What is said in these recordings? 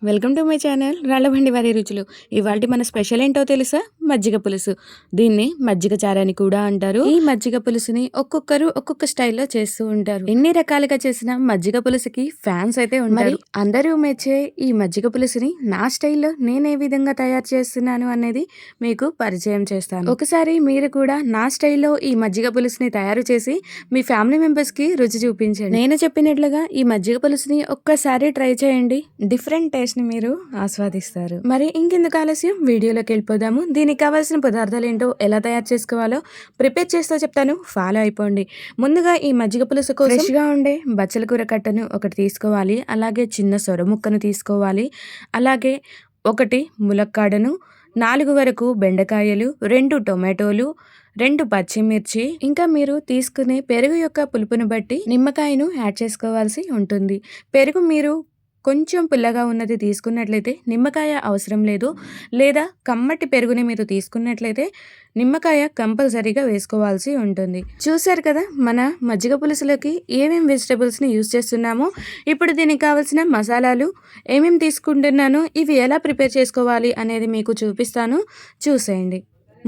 Welcome to my channel రాళ్ళబండి వారి రుచులు. ఇవాళ మన స్పెషల్ ఏంటో తెలుసా? మజ్జిగ పులుసు. దీన్ని మజ్జిగ చారు అని కూడా అంటారు. ఈ మజ్జిగ పులుసుని ఒక్కొక్కరు ఒక్కొక్క స్టైల్లో చేస్తూ ఉంటారు. ఎన్ని రకాలుగా చేసిన మజ్జిగ పులుసుకి ఫ్యాన్స్ అయితే ఉంటారు. అందరూ మెచ్చే ఈ మజ్జిగ పులుసుని నా స్టైల్లో నేను ఏ విధంగా తయారు చేస్తున్నాను అనేది మీకు పరిచయం చేస్తాను. ఒకసారి మీరు కూడా నా స్టైల్లో ఈ మజ్జిగ పులుసుని తయారు చేసి మీ ఫ్యామిలీ మెంబర్స్ కి రుచి చూపించండి. నేను చెప్పినట్లుగా ఈ మజ్జిగ పులుసుని ఒక్కసారి ట్రై చేయండి. డిఫరెంట్ టేస్ట్ ని మీరు ఆస్వాదిస్తారు. మరి ఇంకెందుకు ఆలస్యం, వీడియోలోకి వెళ్ళిపోదాము. దీనికి కావాల్సిన పదార్థాలు ఏంటో ఎలా తయారు చేసుకోవాలో ప్రిపేర్ చేస్తూ చెప్తాను, ఫాలో అయిపోండి. ముందుగా ఈ మజ్జిగ పులుసు కోసం ఫ్రెష్ గా ఉండే బచ్చల కూర కట్టను ఒకటి తీసుకోవాలి. అలాగే చిన్న సొర ముక్కను తీసుకోవాలి. అలాగే ఒకటి ములక్కాడను, 4 వరకు బెండకాయలు, 2 టొమాటోలు, 2 పచ్చిమిర్చి, ఇంకా మీరు తీసుకునే పెరుగు యొక్క పులుపును బట్టి నిమ్మకాయను యాడ్ చేసుకోవాల్సి ఉంటుంది. పెరుగు మీరు కొంచెం పుల్లగా ఉన్నది తీసుకున్నట్లయితే నిమ్మకాయ అవసరం లేదు, లేదా కమ్మటి పెరుగుని మీరు తీసుకున్నట్లయితే నిమ్మకాయ కంపల్సరీగా వేసుకోవాల్సి ఉంటుంది. చూసారు కదా మన మజ్జిగ పులుసులోకి ఏమేమి వెజిటబుల్స్ని యూజ్ చేస్తున్నామో. ఇప్పుడు దీనికి కావాల్సిన మసాలాలు ఏమేమి తీసుకుంటున్నాను, ఇవి ఎలా ప్రిపేర్ చేసుకోవాలి అనేది మీకు చూపిస్తాను, చూసేయండి.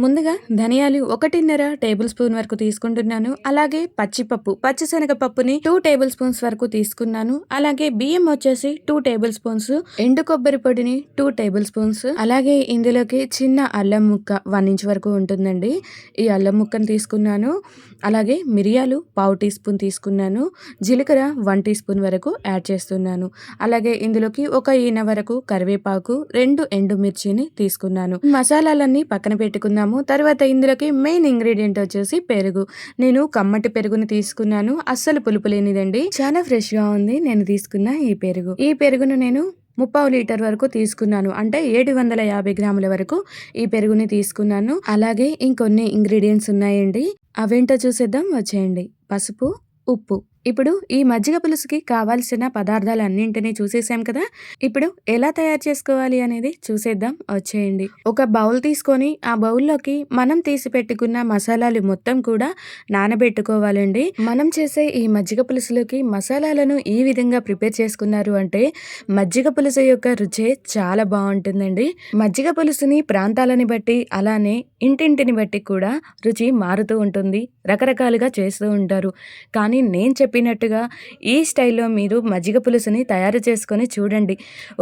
ముందుగా ధనియాలు 1.5 టేబుల్ స్పూన్ వరకు తీసుకుంటున్నాను. అలాగే పచ్చిపప్పు, పచ్చిశనగపప్పుని 2 టేబుల్ స్పూన్స్ వరకు తీసుకున్నాను. అలాగే బియ్యం వచ్చేసి 2 టేబుల్ స్పూన్స్, ఎండు కొబ్బరి పొడిని 2 టేబుల్ స్పూన్స్, అలాగే ఇందులోకి చిన్న అల్లం ముక్క 1 ఇంచ్ వరకు ఉంటుందండి, ఈ అల్లం ముక్కను తీసుకున్నాను. అలాగే మిరియాలు 1/2 టీ స్పూన్ తీసుకున్నాను. జీలకర్ర 1 టీ స్పూన్ వరకు యాడ్ చేస్తున్నాను. అలాగే ఇందులోకి 1 ఈన వరకు కరివేపాకు, 2 ఎండుమిర్చిని తీసుకున్నాను. మసాలాలన్నీ పక్కన పెట్టుకున్నాను. తర్వాత ఇందులోకి మెయిన్ ఇంగ్రీడియంట్ వచ్చేసి పెరుగు. నేను కమ్మటి పెరుగుని తీసుకున్నాను, అస్సలు పులుపు లేనిదండి, చాలా ఫ్రెష్ గా ఉంది నేను తీసుకున్న ఈ పెరుగును నేను 3/4 లీటర్ వరకు తీసుకున్నాను. అంటే 750 గ్రాముల వరకు ఈ పెరుగుని తీసుకున్నాను. అలాగే ఇంకొన్ని ఇంగ్రీడియంట్స్ ఉన్నాయండి, అవేంటో చూసేద్దాం, వచ్చేయండి. పసుపు, ఉప్పు. ఇప్పుడు ఈ మజ్జిగ పులుసుకి కావాల్సిన పదార్థాలన్నింటినీ చూసేసాం కదా. ఇప్పుడు ఎలా తయారు చేసుకోవాలి అనేది చూసేద్దాం, వచ్చేయండి. ఒక బౌల్ తీసుకొని ఆ బౌల్లోకి మనం తీసి పెట్టుకున్న మసాలాలు మొత్తం కూడా నానబెట్టుకోవాలండి. మనం చేసే ఈ మజ్జిగ పులుసులోకి మసాలాలను ఈ విధంగా ప్రిపేర్ చేసుకున్నారు అంటే మజ్జిగ పులుసు యొక్క రుచే చాలా బాగుంటుందండి. మజ్జిగ పులుసుని ప్రాంతాలని బట్టి అలానే ఇంటింటిని బట్టి కూడా రుచి మారుతూ ఉంటుంది, రకరకాలుగా చేస్తూ ఉంటారు. కానీ నేను చెప్పినట్టుగా ఈ స్టైల్లో మీరు మజ్జిగ పులుసుని తయారు చేసుకొని చూడండి.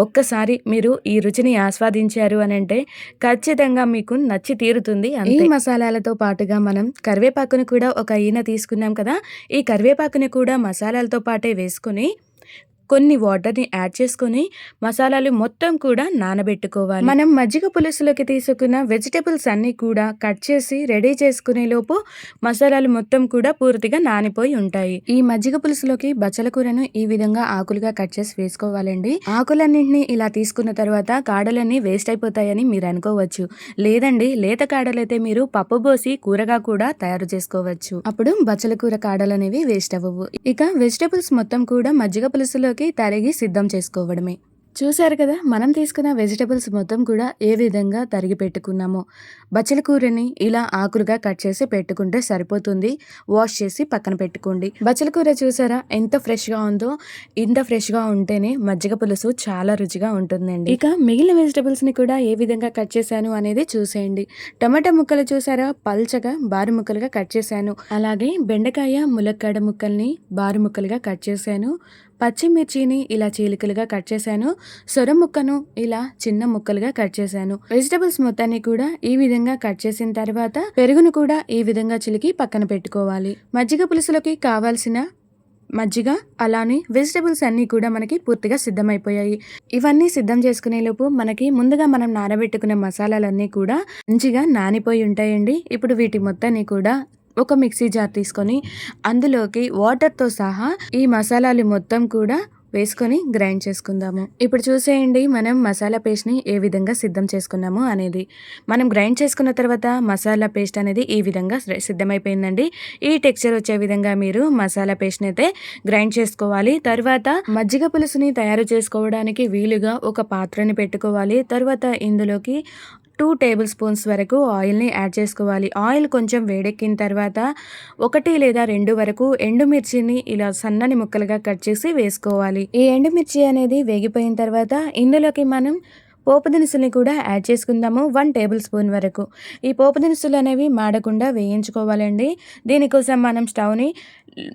ఒక్కసారి మీరు ఈ రుచిని ఆస్వాదించారు అని అంటే ఖచ్చితంగా మీకు నచ్చి తీరుతుంది. ఈ మసాలాలతో పాటుగా మనం కరివేపాకును కూడా 1 ఈన తీసుకున్నాం కదా, ఈ కరివేపాకుని కూడా మసాలాలతో పాటే వేసుకొని కొన్ని వాటర్ని యాడ్ చేసుకొని మసాలాలు మొత్తం కూడా నానబెట్టుకోవాలి. మనం మజ్జిగ పులుసులోకి తీసుకున్న వెజిటేబుల్స్ అన్నీ కూడా కట్ చేసి రెడీ చేసుకునే లోపు మసాలాలు మొత్తం కూడా పూర్తిగా నానిపోయి ఉంటాయి. ఈ మజ్జిగ పులుసులోకి బచ్చల కూరను ఈ విధంగా ఆకులుగా కట్ చేసి వేసుకోవాలండి. ఆకులన్నింటినీ ఇలా తీసుకున్న తర్వాత కాడలన్నీ వేస్ట్ అయిపోతాయని మీరు అనుకోవచ్చు. లేదండి, లేత కాడలైతే మీరు పప్పు పోసి కూరగా కూడా తయారు చేసుకోవచ్చు, అప్పుడు బచ్చల కూర కాడలు అనేవి వేస్ట్ అవ్వవు. ఇక వెజిటేబుల్స్ మొత్తం కూడా మజ్జిగ పులుసులో తరిగి సిద్ధం చేసుకోవడమే. చూసారు కదా మనం తీసుకున్న వెజిటబుల్స్ మొత్తం కూడా ఏ విధంగా తరిగి పెట్టుకున్నామో. బచ్చల కూరని ఇలా ఆకులుగా కట్ చేసి పెట్టుకుంటే సరిపోతుంది. వాష్ చేసి పక్కన పెట్టుకోండి. బచ్చల కూర చూసారా ఎంత ఫ్రెష్గా ఉందో, ఇంత ఫ్రెష్గా ఉంటేనే మజ్జిగ పులుసు చాలా రుచిగా ఉంటుందండి. ఇక మిగిలిన వెజిటబుల్స్ని కూడా ఏ విధంగా కట్ చేశాను అనేది చూసేయండి. టమాటా ముక్కలు చూసారా పల్చగా బారు ముక్కలుగా కట్ చేశాను. అలాగే బెండకాయ ములక్కాడ ముక్కల్ని బారు ముక్కలుగా కట్ చేశాను. పచ్చిమిర్చిని ఇలా చీలికలుగా కట్ చేశాను. సొర ముక్కను ఇలా చిన్న ముక్కలుగా కట్ చేశాను. వెజిటబుల్స్ మొత్తాన్ని కూడా ఈ విధంగా కట్ చేసిన తర్వాత పెరుగును కూడా ఈ విధంగా చిలికి పక్కన పెట్టుకోవాలి. మజ్జిగ పులుసులోకి కావాల్సిన మజ్జిగ అలానే వెజిటబుల్స్ అన్నీ కూడా మనకి పూర్తిగా సిద్ధమైపోయాయి. ఇవన్నీ సిద్ధం చేసుకునే లోపు మనకి ముందుగా మనం నానబెట్టుకునే మసాలాలన్నీ కూడా మంచిగా నానిపోయి ఉంటాయండి. ఇప్పుడు వీటి మొత్తాన్ని కూడా ఒక మిక్సీ జార్ తీసుకొని అందులోకి వాటర్తో సహా ఈ మసాలాలు మొత్తం కూడా వేసుకొని గ్రైండ్ చేసుకుందాము. ఇప్పుడు చూసేయండి మనం మసాలా పేస్ట్ని ఏ విధంగా సిద్ధం చేసుకున్నాము అనేది. మనం గ్రైండ్ చేసుకున్న తర్వాత మసాలా పేస్ట్ అనేది ఈ విధంగా సిద్ధమైపోయిందండి. ఈ టెక్స్చర్ వచ్చే విధంగా మీరు మసాలా పేస్ట్ని అయితే గ్రైండ్ చేసుకోవాలి. తర్వాత మజ్జిగ పులుసుని తయారు చేసుకోవడానికి వీలుగా ఒక పాత్రని పెట్టుకోవాలి. తర్వాత ఇందులోకి 2 టేబుల్ స్పూన్స్ వరకు ఆయిల్ని యాడ్ చేసుకోవాలి. ఆయిల్ కొంచెం వేడెక్కిన తర్వాత 1 లేదా 2 వరకు ఎండుమిర్చిని ఇలా సన్నని ముక్కలుగా కట్ చేసి వేసుకోవాలి. ఈ ఎండుమిర్చి అనేది వేగిపోయిన తర్వాత ఇందులోకి మనం పోపు దినుసుల్ని కూడా యాడ్ చేసుకుందాము. 1 టేబుల్ స్పూన్ వరకు. ఈ పోపు దినుసులు అనేవి మాడకుండా వేయించుకోవాలండి. దీనికోసం మనం స్టవ్ని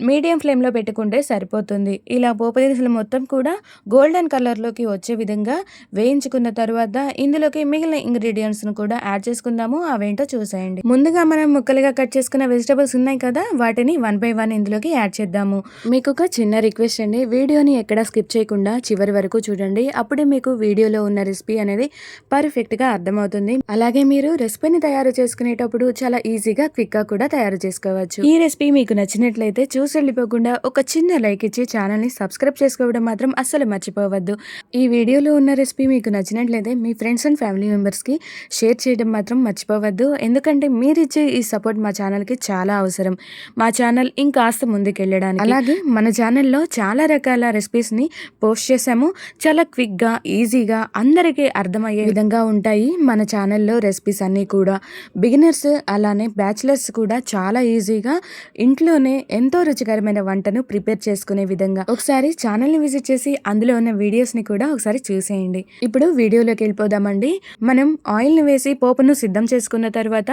మీడియం ఫ్లేమ్లో పెట్టుకుంటే సరిపోతుంది. ఇలా పోపు దినుసులు మొత్తం కూడా గోల్డెన్ కలర్లోకి వచ్చే విధంగా వేయించుకున్న తర్వాత ఇందులోకి మిగిలిన ఇంగ్రీడియంట్స్ను కూడా యాడ్ చేసుకుందాము. అవేంటో చూసేయండి. ముందుగా మనం ముక్కలుగా కట్ చేసుకున్న వెజిటబుల్స్ ఉన్నాయి కదా, వాటిని 1 by 1 ఇందులోకి యాడ్ చేద్దాము. మీకు ఒక చిన్న రిక్వెస్ట్ అండి, వీడియోని ఎక్కడ స్కిప్ చేయకుండా చివరి వరకు చూడండి. అప్పుడే మీకు వీడియోలో ఉన్న రెసిపీ అనేది పర్ఫెక్ట్గా అర్థమవుతుంది. అలాగే మీరు రెసిపీని తయారు చేసుకునేటప్పుడు చాలా ఈజీగా క్విక్గా కూడా తయారు చేసుకోవచ్చు. ఈ రెసిపీ మీకు నచ్చినట్లయితే చూసి వెళ్ళిపోకుండా ఒక చిన్న లైక్ ఇచ్చి ఛానల్ని సబ్స్క్రైబ్ చేసుకోవడం మాత్రం అస్సలు మర్చిపోవద్దు. ఈ వీడియోలో ఉన్న రెసిపీ మీకు నచ్చినట్లయితే మీ ఫ్రెండ్స్ అండ్ ఫ్యామిలీ మెంబర్స్కి షేర్ చేయడం మాత్రం మర్చిపోవద్దు. ఎందుకంటే మీరిచ్చే ఈ సపోర్ట్ మా ఛానల్కి చాలా అవసరం. మా ఛానల్ ఇంకాస్త ముందుకెళ్ళడానికి. అలాగే మన ఛానల్లో చాలా రకాల రెసిపీస్ని పోస్ట్ చేసాము. చాలా క్విక్గా ఈజీగా అందరికీ అర్థమయ్యే విధంగా ఉంటాయి మన ఛానల్లో రెసిపీస్ అన్నీ కూడా. బిగినర్స్ అలానే బ్యాచిలర్స్ కూడా చాలా ఈజీగా ఇంట్లోనే ఎంతో రుచికరమైన వంటను ప్రిపేర్ చేసుకునే విధంగా ఒకసారి ఛానల్ని విజిట్ చేసి అందులో ఉన్న వీడియోస్ని కూడా ఒకసారి చూసేయండి. ఇప్పుడు వీడియోలోకి వెళ్ళిపోదామండి. మనం ఆయిల్ని వేసి పోపును సిద్ధం చేసుకున్న తర్వాత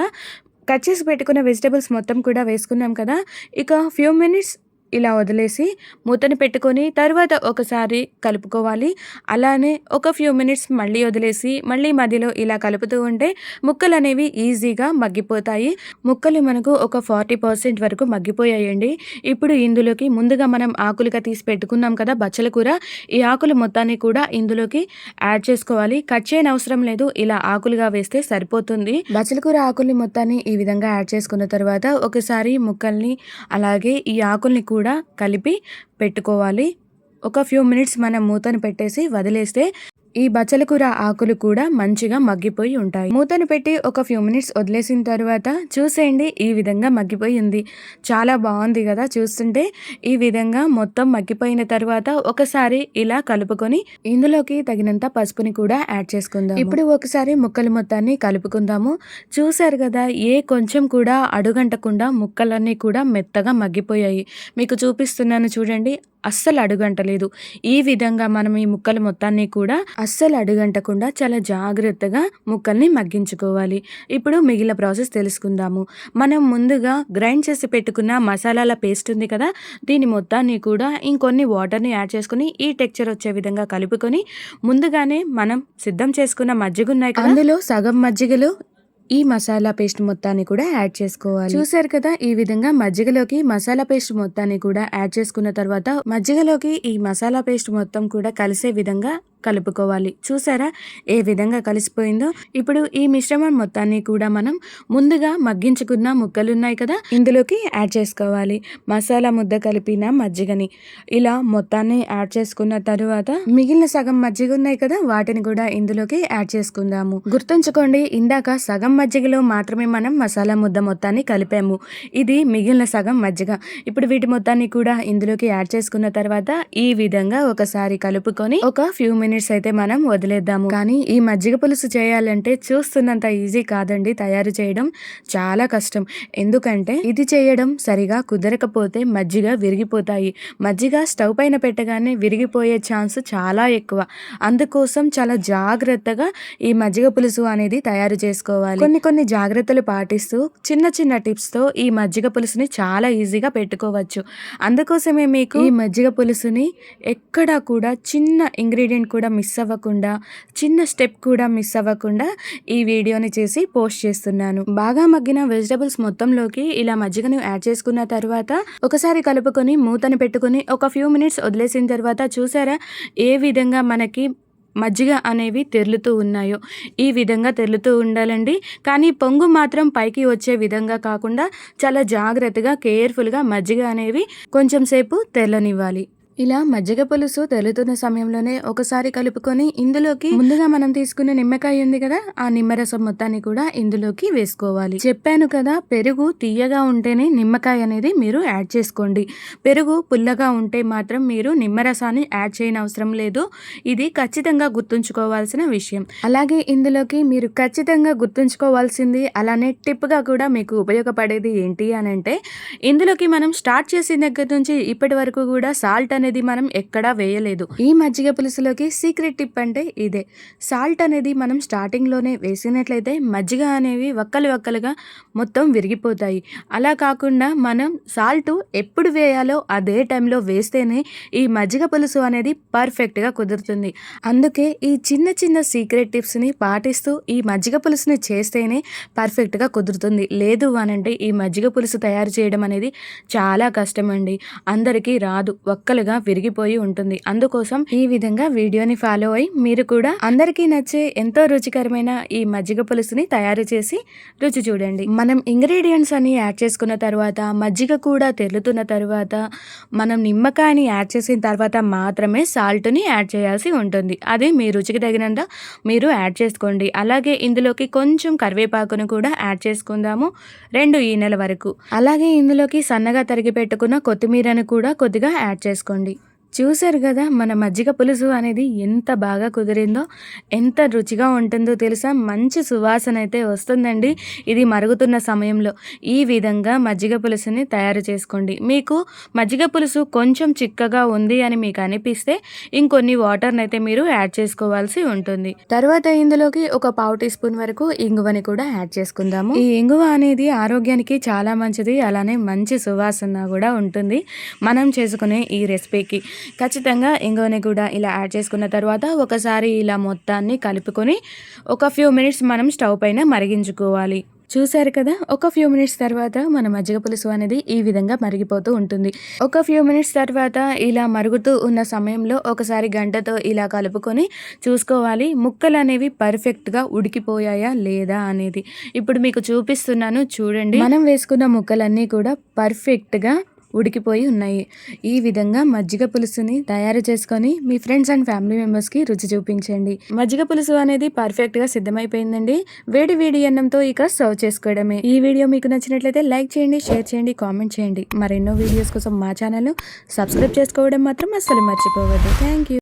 కట్ చేసి పెట్టుకున్న వెజిటబుల్స్ మొత్తం కూడా వేసుకున్నాం కదా, ఇక ఫ్యూ మినిట్స్ ఇలా వదిలేసి మూతని పెట్టుకొని తర్వాత ఒకసారి కలుపుకోవాలి. అలానే ఒక ఫ్యూ మినిట్స్ మళ్ళీ వదిలేసి మళ్ళీ మధ్యలో ఇలా కలుపుతూ ఉంటే ముక్కలు అనేవి ఈజీగా మగ్గిపోతాయి. ముక్కలు మనకు ఒక 40% వరకు మగ్గిపోయాయండి. ఇప్పుడు ఇందులోకి ముందుగా మనం ఆకులుగా తీసి పెట్టుకున్నాం కదా బచ్చల కూర, ఈ ఆకులు మొత్తాన్ని కూడా ఇందులోకి యాడ్ చేసుకోవాలి. కట్ చేయని అవసరం లేదు, ఇలా ఆకులుగా వేస్తే సరిపోతుంది. బచ్చల కూర ఆకుల్ని మొత్తాన్ని ఈ విధంగా యాడ్ చేసుకున్న తర్వాత ఒకసారి ముక్కల్ని అలాగే ఈ ఆకుల్ని కూడా కలిపి పెట్టుకోవాలి. ఒక ఫ్యూ మినిట్స్ మనం మూతను పెట్టేసి వదిలేస్తే ఈ బచ్చల కూర ఆకులు కూడా మంచిగా మగ్గిపోయి ఉంటాయి. మూతను పెట్టి ఒక ఫ్యూ మినిట్స్ వదిలేసిన తర్వాత చూసేయండి, ఈ విధంగా మగ్గిపోయి ఉంది. చాలా బాగుంది కదా చూస్తుంటే. ఈ విధంగా మొత్తం మగ్గిపోయిన తర్వాత ఒకసారి ఇలా కలుపుకొని ఇందులోకి తగినంత పసుపుని కూడా యాడ్ చేసుకుందాం. ఇప్పుడు ఒకసారి ముక్కలు మొత్తాన్ని కలుపుకుందాము. చూసారు కదా, ఏ కొంచెం కూడా అడుగంటకుండా ముక్కలన్నీ కూడా మెత్తగా మగ్గిపోయాయి. మీకు చూపిస్తున్నాను చూడండి, అస్సలు అడుగంటలేదు. ఈ విధంగా మనం ఈ ముక్కలు మొత్తాన్ని కూడా అస్సలు అడుగంటకుండా చాలా జాగ్రత్తగా ముక్కల్ని మగ్గించుకోవాలి. ఇప్పుడు మిగిలిన ప్రాసెస్ తెలుసుకుందాము. మనం ముందుగా గ్రైండ్ చేసి పెట్టుకున్న మసాలాల పేస్ట్ ఉంది కదా, దీని మొత్తాన్ని కూడా ఇంకొన్ని వాటర్ని యాడ్ చేసుకుని ఈ టెక్చర్ వచ్చే విధంగా కలుపుకొని ముందుగానే మనం సిద్ధం చేసుకున్న మజ్జిగ ఉన్నాయి కదా, అందులో సగం మజ్జిగలో ఈ మసాలా పేస్ట్ మొత్తాన్ని కూడా యాడ్ చేసుకోవాలి. చూసారు కదా, ఈ విధంగా మజ్జిగలోకి మసాలా పేస్ట్ మొత్తాన్ని కూడా యాడ్ చేసుకున్న తర్వాత మజ్జిగలోకి ఈ మసాలా పేస్ట్ మొత్తం కూడా కలిసే విధంగా కలుపుకోవాలి. చూసారా ఏ విధంగా కలిసిపోయిందో. ఇప్పుడు ఈ మిశ్రమం మొత్తాన్ని కూడా మనం ముందుగా మగ్గించుకున్న ముక్కలు ఉన్నాయి కదా, ఇందులోకి యాడ్ చేసుకోవాలి. మసాలా ముద్ద కలిపిన మజ్జిగని ఇలా మొత్తాన్ని యాడ్ చేసుకున్న తరువాత మిగిలిన సగం మజ్జిగ ఉన్నాయి కదా, వాటిని కూడా ఇందులోకి యాడ్ చేసుకుందాము. గుర్తుంచుకోండి, ఇందాక సగం మజ్జిగలో మాత్రమే మనం మసాలా ముద్ద మొత్తాన్ని కలిపాము. ఇది మిగిలిన సగం మజ్జిగ. ఇప్పుడు వీటి మొత్తాన్ని కూడా ఇందులోకి యాడ్ చేసుకున్న తర్వాత ఈ విధంగా ఒకసారి కలుపుకొని ఒక ఫ్యూ మినిట్స్ అయితే మనం వదిలేద్దాము. కానీ ఈ మజ్జిగ పులుసు చేయాలంటే చూస్తున్నంత ఈజీ కాదండి, తయారు చేయడం చాలా కష్టం. ఎందుకంటే ఇది చేయడం సరిగా కుదరకపోతే మజ్జిగ విరిగిపోతాయి. మజ్జిగ స్టవ్ పైన పెట్టగానే విరిగిపోయే ఛాన్స్ చాలా ఎక్కువ. అందుకోసం చాలా జాగ్రత్తగా ఈ మజ్జిగ పులుసు అనేది తయారు చేసుకోవాలి. కొన్ని జాగ్రత్తలు పాటిస్తూ చిన్న చిన్న టిప్స్తో ఈ మజ్జిగ పులుసుని చాలా ఈజీగా పెట్టుకోవచ్చు. అందుకోసమే మీకు ఈ మజ్జిగ పులుసుని ఎక్కడా కూడా చిన్న ఇంగ్రీడియంట్ కూడా మిస్ అవ్వకుండా, చిన్న స్టెప్ కూడా మిస్ అవ్వకుండా ఈ వీడియోని చేసి పోస్ట్ చేస్తున్నాను. బాగా మగ్గిన వెజిటబుల్స్ మొత్తంలోకి ఇలా మజ్జిగను యాడ్ చేసుకున్న తర్వాత ఒకసారి కలుపుకొని మూతను పెట్టుకొని ఒక ఫ్యూ మినిట్స్ వదిలేసిన తర్వాత చూసారా ఏ విధంగా మనకి మజ్జిగ అనేవి తెరులుతూ ఉన్నాయో. ఈ విధంగా తెరులుతూ ఉండాలండి. కానీ పొంగు మాత్రం పైకి వచ్చే విధంగా కాకుండా చాలా జాగ్రత్తగా కేర్ఫుల్గా మజ్జిగ అనేవి కొంచెం సేపు తెరలనివ్వాలి. ఇలా మజ్జిగ పులుసు తెలుతున్న సమయంలోనే ఒకసారి కలుపుకొని ఇందులోకి ముందుగా మనం తీసుకున్న నిమ్మకాయ ఉంది కదా, ఆ నిమ్మరసం మొత్తాన్ని కూడా ఇందులోకి వేసుకోవాలి. చెప్పాను కదా, పెరుగు తీయగా ఉంటేనే నిమ్మకాయ అనేది మీరు యాడ్ చేసుకోండి. పెరుగు పుల్లగా ఉంటే మాత్రం మీరు నిమ్మరసాన్ని యాడ్ చేయని అవసరం లేదు. ఇది ఖచ్చితంగా గుర్తుంచుకోవాల్సిన విషయం. అలాగే ఇందులోకి మీరు ఖచ్చితంగా గుర్తుంచుకోవాల్సింది, అలానే టిప్గా కూడా మీకు ఉపయోగపడేది ఏంటి అని అంటే, ఇందులోకి మనం స్టార్ట్ చేసిన దగ్గర నుంచి ఇప్పటి వరకు కూడా సాల్ట్ అనేది మనం ఎక్కడా వేయలేదు. ఈ మజ్జిగ పులుసులోకి సీక్రెట్ టిప్ అంటే ఇదే. సాల్ట్ అనేది మనం స్టార్టింగ్లోనే వేసినట్లయితే మజ్జిగ అనేవి వక్కలుగా మొత్తం విరిగిపోతాయి. అలా కాకుండా మనం సాల్ట్ ఎప్పుడు వేయాలో అదే టైంలో వేస్తేనే ఈ మజ్జిగ పులుసు అనేది పర్ఫెక్ట్గా కుదురుతుంది. అందుకే ఈ చిన్న సీక్రెట్ టిప్స్ని పాటిస్తూ ఈ మజ్జిగ పులుసుని చేస్తేనే పర్ఫెక్ట్గా కుదురుతుంది. లేదు అనంటే ఈ మజ్జిగ పులుసు తయారు చేయడం అనేది చాలా కష్టం అండి. అందరికీ రాదు, వక్కలుగా విరిగిపోయి ఉంటుంది. అందుకోసం ఈ విధంగా వీడియోని ఫాలో అయ్యి మీరు కూడా అందరికీ నచ్చే ఎంతో రుచికరమైన ఈ మజ్జిగ పులుసుని తయారు చేసి రుచి చూడండి. మనం ఇంగ్రీడియంట్స్ అన్ని యాడ్ చేసుకున్న తర్వాత, మజ్జిగ కూడా తెరులుతున్న తర్వాత, మనం నిమ్మకాయని యాడ్ చేసిన తర్వాత మాత్రమే సాల్ట్ని యాడ్ చేయాల్సి ఉంటుంది. అది మీ రుచికి తగినంత మీరు యాడ్ చేసుకోండి. అలాగే ఇందులోకి కొంచెం కరివేపాకును కూడా యాడ్ చేసుకుందాము, 2 ఈనెల వరకు. అలాగే ఇందులోకి సన్నగా తరిగి పెట్టుకున్న కొత్తిమీరను కూడా కొద్దిగా యాడ్ చేసుకోండి. చూసారు కదా, మన మజ్జిగ పులుసు అనేది ఎంత బాగా కుదిరిందో, ఎంత రుచిగా ఉంటుందో తెలుసా. మంచి సువాసన అయితే వస్తుందండి ఇది మరుగుతున్న సమయంలో. ఈ విధంగా మజ్జిగ పులుసుని తయారు చేసుకోండి. మీకు మజ్జిగ పులుసు కొంచెం చిక్కగా ఉంది అని మీకు అనిపిస్తే ఇంకొన్ని వాటర్ని అయితే మీరు యాడ్ చేసుకోవాల్సి ఉంటుంది. తర్వాత ఇందులోకి ఒక 1/2 టీ స్పూన్ వరకు ఇంగువని కూడా యాడ్ చేసుకుందాము. ఈ ఇంగువ అనేది ఆరోగ్యానికి చాలా మంచిది, అలానే మంచి సువాసన కూడా ఉంటుంది మనం చేసుకునే ఈ రెసిపీకి. ఖచ్చితంగా ఇంగువని కూడా ఇలా యాడ్ చేసుకున్న తర్వాత ఒకసారి ఇలా మొత్తాన్ని కలుపుకొని ఒక ఫ్యూ మినిట్స్ మనం స్టవ్ పైన మరిగించుకోవాలి. చూసారు కదా, ఒక ఫ్యూ మినిట్స్ తర్వాత మన మజ్జిగ పులుసు అనేది ఈ విధంగా మరిగిపోతూ ఉంటుంది. ఒక ఫ్యూ మినిట్స్ తర్వాత ఇలా మరుగుతూ ఉన్న సమయంలో ఒకసారి గంటతో ఇలా కలుపుకొని చూసుకోవాలి ముక్కలు అనేవి పర్ఫెక్ట్గా ఉడికిపోయాయా లేదా అనేది. ఇప్పుడు మీకు చూపిస్తున్నాను చూడండి. మనం వేసుకున్న ముక్కలన్నీ కూడా పర్ఫెక్ట్గా ఉడికిపోయి ఉన్నాయి. ఈ విధంగా మజ్జిగ పులుసుని తయారు చేసుకొని మీ ఫ్రెండ్స్ అండ్ ఫ్యామిలీ మెంబర్స్కి రుచి చూపించండి. మజ్జిగ పులుసు అనేది పర్ఫెక్ట్గా సిద్ధమైపోయిందండి. వేడి అన్నంతో ఇక సర్వ్ చేసుకోవడమే. ఈ వీడియో మీకు నచ్చినట్లయితే లైక్ చేయండి, షేర్ చేయండి, కామెంట్ చేయండి. మరెన్నో వీడియోస్ కోసం మా ఛానల్ సబ్స్క్రైబ్ చేసుకోవడం మాత్రం అస్సలు మర్చిపోవద్దు. Thank you.